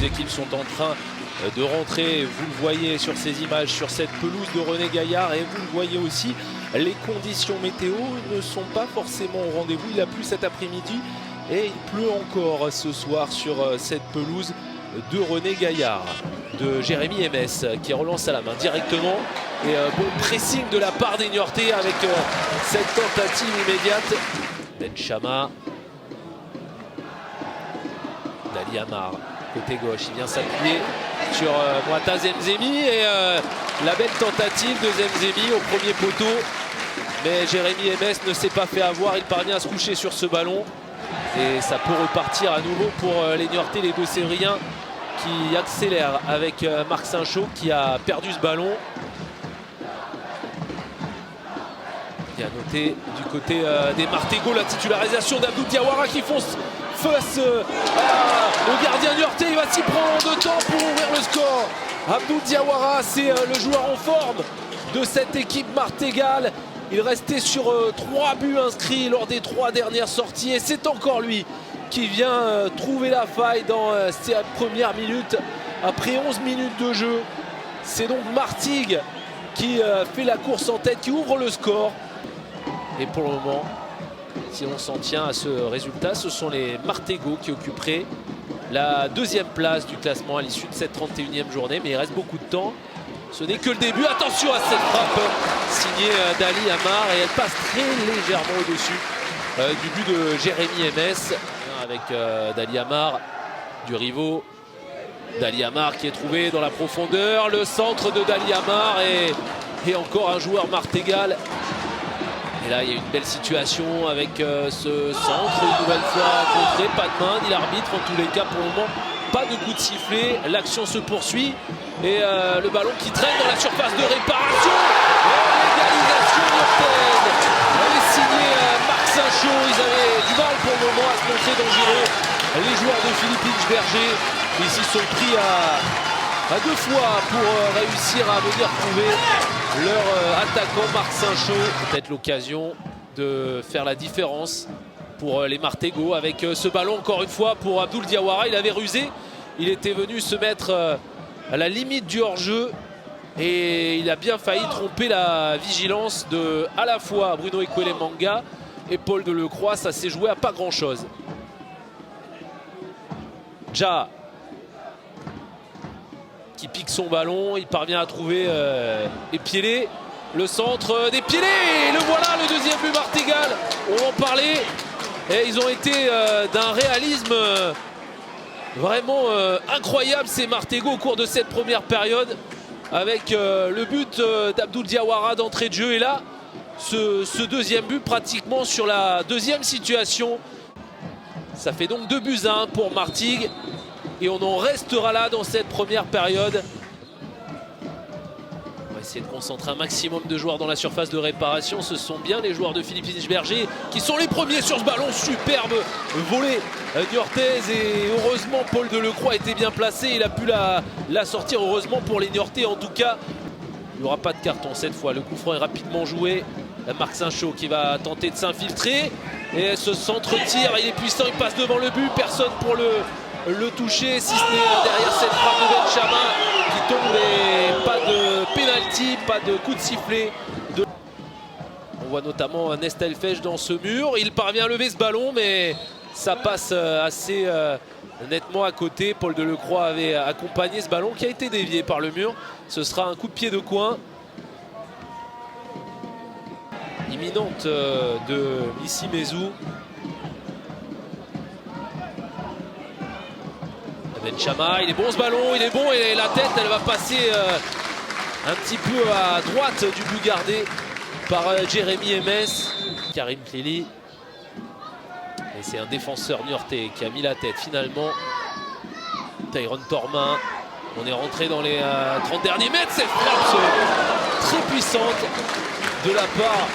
deux équipes sont en train de rentrer, vous le voyez sur ces images, sur cette pelouse de René Gaillard, et vous le voyez aussi, les conditions météo ne sont pas forcément au rendez-vous. Il a plu cet après-midi et il pleut encore ce soir sur cette pelouse de René Gaillard, de Jérémy Ms qui relance à la main directement, et bon pressing de la part des Niortais avec cette tentative immédiate. Benchama, Dali Amar côté gauche, il vient s'appuyer sur Moata Zemzemi, et la belle tentative de Zemzemi au premier poteau, mais Jérémy Ms ne s'est pas fait avoir, il parvient à se coucher sur ce ballon et ça peut repartir à nouveau pour les Niortais, les deux Sévriens qui accélèrent avec Marc Saint-Chaud qui a perdu ce ballon. Il y a noté du côté des Martégo la titularisation d'Abdou Diawara qui fonce face au gardien niortais. Il va s'y prendre de temps pour ouvrir le score. Abdou Diawara, c'est le joueur en forme de cette équipe martégale. Il restait sur 3 buts inscrits lors des 3 dernières sorties, et c'est encore lui qui vient trouver la faille dans ces premières minutes. Après 11 minutes de jeu, c'est donc Martigues qui fait la course en tête, qui ouvre le score. Et pour le moment, si on s'en tient à ce résultat, ce sont les Martégo qui occuperaient la 2e place du classement à l'issue de cette 31e journée. Mais il reste beaucoup de temps. Ce n'est que le début. Attention à cette frappe signée Dali Amar, et elle passe très légèrement au-dessus du but de Jérémy Ms. Avec Dali Amar du Rivaux. Dali Amar qui est trouvé dans la profondeur. Le centre de Dali Amar et encore un joueur martégal. Et là, il y a une belle situation avec ce centre, une nouvelle fois contré, pas de main, dit l'arbitre. En tous les cas, pour le moment, pas de coup de sifflet. L'action se poursuit et le ballon qui traîne dans la surface de réparation. L'égalisation niortaise. Elle est signée Marc Saint-Chaud. Ils avaient du mal pour le moment à se montrer dangereux, les joueurs de Philippe Inchberger. Ils s'y sont pris à 2 fois pour réussir à venir trouver leur attaquant Marc Saint-Chaud. Peut-être l'occasion de faire la différence pour les Martégo avec ce ballon encore une fois pour Abdou Diawara. Il avait rusé, il était venu se mettre à la limite du hors-jeu et il a bien failli tromper la vigilance de à la fois Bruno Ekwele-Manga et Paul Delecroix. Ça s'est joué à pas grand-chose. Ja qui pique son ballon, il parvient à trouver Epiélé, le centre d'Epiélé, et le voilà, le 2e but martégal. On en parlait, et ils ont été d'un réalisme vraiment incroyable, ces Martégo, au cours de cette première période, avec le but d'Abdou Diawara d'entrée de jeu, et là ce 2e but pratiquement sur la 2e situation. Ça fait donc 2 buts à 1 pour Martigues. Et on en restera là dans cette première période. On va essayer de concentrer un maximum de joueurs dans la surface de réparation. Ce sont bien les joueurs de Philippe Inchberger qui sont les premiers sur ce ballon. Superbe volée niortaise. Et heureusement, Paul Delecroix était bien placé. Il a pu la sortir, heureusement pour les Niortais. En tout cas, il n'y aura pas de carton cette fois. Le coup franc est rapidement joué. Marc Saint-Chaud qui va tenter de s'infiltrer. Et ce centre-tir, il est puissant, il passe devant le but. Personne pour le toucher, si ce n'est derrière cette frappe de Benchama qui tombe, et pas de pénalty, pas de coup de sifflet. On voit notamment Nestel Fech dans ce mur. Il parvient à lever ce ballon, mais ça passe assez nettement à côté. Paul Delecroix avait accompagné ce ballon qui a été dévié par le mur. Ce sera un coup de pied de coin. Imminente de Missi Mezou. Benchama, il est bon ce ballon, il est bon, et la tête elle va passer un petit peu à droite du but gardé par Jérémy Ms. Karim Klili. Et c'est un défenseur niortais qui a mis la tête finalement. Tyrone Tormin. On est rentré dans les 30 derniers mètres. Cette frappe très puissante de la part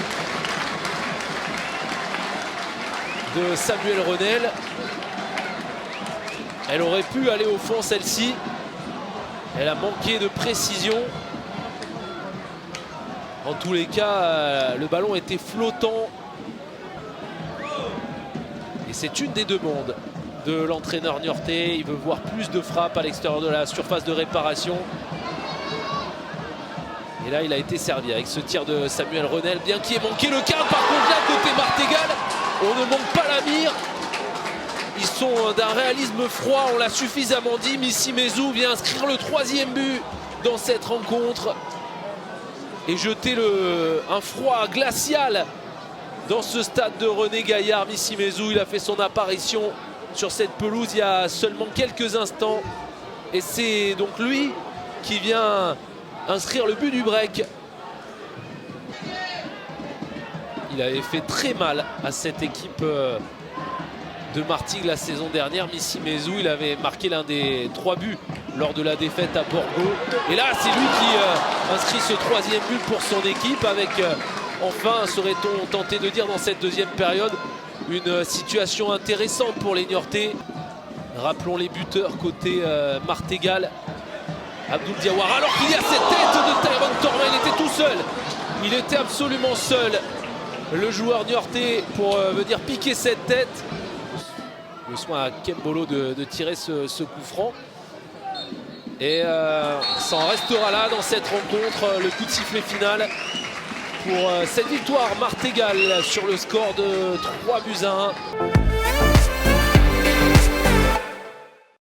de Samuel Renel. Elle aurait pu aller au fond, celle-ci. Elle a manqué de précision. En tous les cas, le ballon était flottant. Et c'est une des demandes de l'entraîneur niortais. Il veut voir plus de frappes à l'extérieur de la surface de réparation. Et là, il a été servi avec ce tir de Samuel Renel, bien qu'il ait manqué le cadre. Par contre, là, côté Martégal, on ne manque pas la mire. Ils sont d'un réalisme froid, on l'a suffisamment dit. Missi Mezou vient inscrire le 3e but dans cette rencontre et jeter un froid glacial dans ce stade de René Gaillard. Missi Mezou, il a fait son apparition sur cette pelouse il y a seulement quelques instants. Et c'est donc lui qui vient inscrire le but du break. Il avait fait très mal à cette équipe de Martigues la saison dernière. Missi Mezou, il avait marqué l'un des 3 buts lors de la défaite à Borgo. Et là, c'est lui qui inscrit ce 3e but pour son équipe avec, enfin, serait-on tenté de dire dans cette 2e période, une situation intéressante pour les Niortais. Rappelons les buteurs côté Martégal. Abdoul Diawara, alors qu'il y a cette tête de Tyrone Torma, il était tout seul. Il était absolument seul, le joueur niortais, pour venir piquer cette tête. Le soin à Kembolo de tirer ce coup franc. Et ça en restera là dans cette rencontre. Le coup de sifflet final pour cette victoire Martégal sur le score de 3 buts à 1.